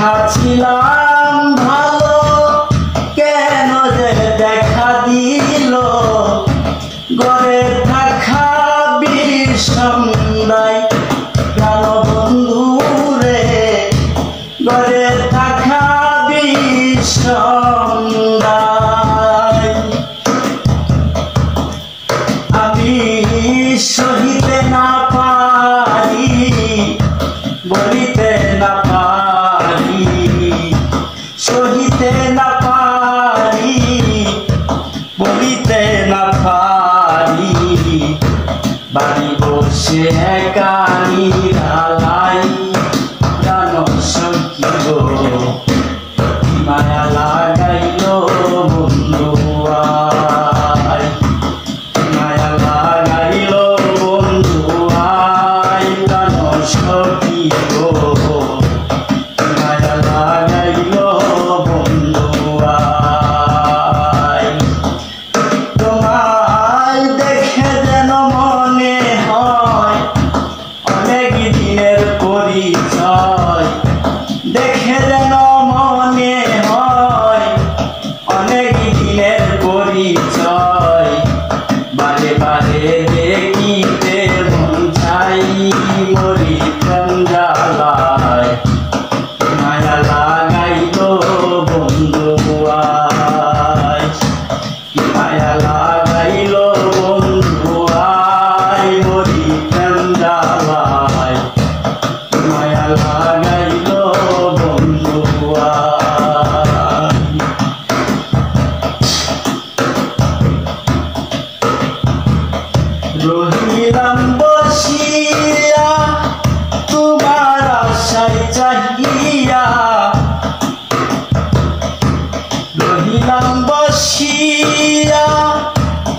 ছিলাম ভালো কেন যে দেখা দিল ঘরে থাকা বিষন্দায় প্রাণ বন্ধু রে ঘরে থাকা বিষন্দায় আমি সহিতে না পারি বলিতে না পারি সহিতে না পারি বলিতে না পারি বাড়ি বসে একা নিরালাই প্রাণ সখী গো মায়া লাগাইল বন্ধু আয় মায়া লাগাইল বন্ধু আয় প্রাণ সখী গো মায়া লাগাইল বন্ধু আয় তোমায় দেখে যেন মনে হয় অনেক দিনের পরিচয় দেখে যেন মনে হয় অনেক দিনের পরিচয় বারে বারে দেখিতে মন চাই মরি প্রেম জ্বালায় মায়া লাগাইল বন্ধু আয় মায়া লাগাইল বন্ধু আয় মরি প্রেম জ্বালায় মায়া লাগাইল বন্ধু আয় রহিলাম বসিয়া তোমার আশায় চাহিয়া রহিলাম বসিয়া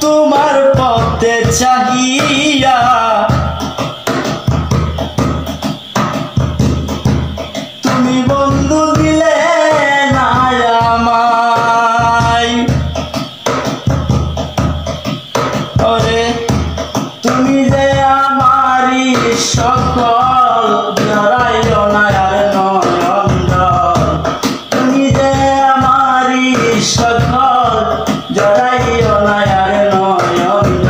তোমার পথে চাহিয়া তুমি বন্ধু দিলে না আমায় ওরে তুমি যে আমারি সকল জড়াইও না আর নয়ন তুমি যে আমারি সকল জড়াইও না আর নয়ন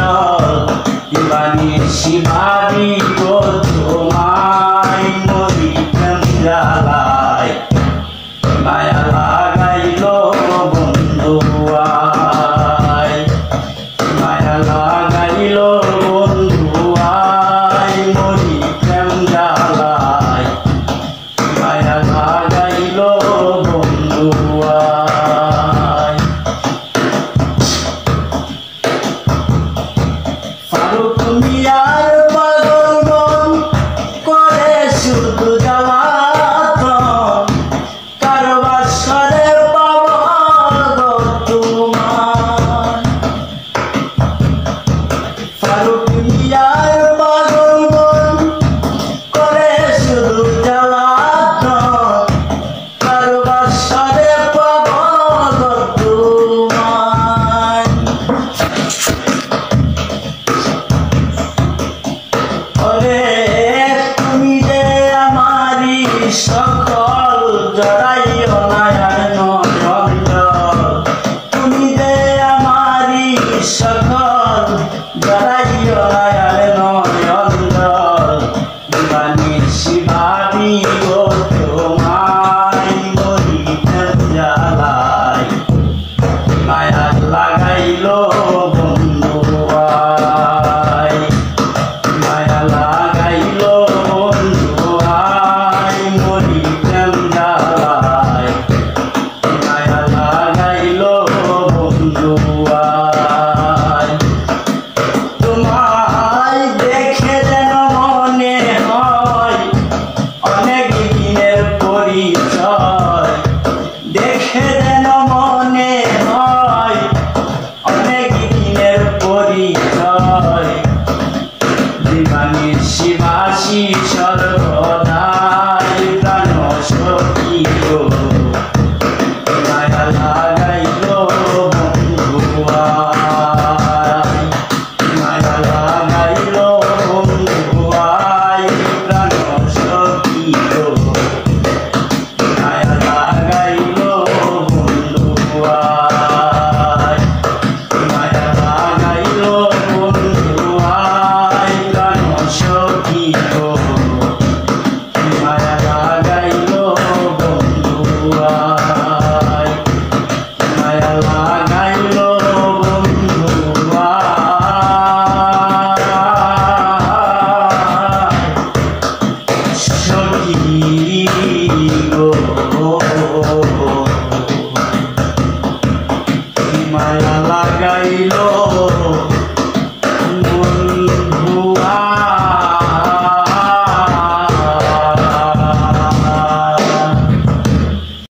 দিবানি শিবাবি গো তোমায় মরি প্রেম জ্বালায় মায়া লাগাইল বন্ধু আয় মায়া লাগাইল বন্ধু আয় মরি প্রেম জ্বালায় মায়া লাগাইল বন্ধু আয় ফারুক মিয়ার পাগল মন করে শুধু জ্বালাতন কারবার সরে পাবো গো তোমার ফারুক মিয়ার পাগল মন করে শুধু জ্বালাতন কারবার সরে পাবো গো তোমার ওরে তুমি যে আমারি সকল জড়াইও না আর নয়ন তুমি যে আমারি সকল জড়াইও না আর নয়ন দিবানি শিবাবি গো তোমায় মরি প্রেম জ্বালায় মায়া লাগাইল বন্ধু আয় মায়া লাগাইল বন্ধু আয় মরি প্রেম জ্বালায় মায়া লাগাইল বন্ধু আয় তোমায় দেখে যেন মনে হয় অনেক দিনের পরিচয় দেখে যেন মনে হয় অনেক দিনের পরিচয় দিবানি শিবাসী সর্বদাই প্রাণ সখী গো মায়া লাগাইল বন্ধু আয় মায়া লাগাইল বন্ধু আয় প্রাণ সখী গো মায়া লাগাইলো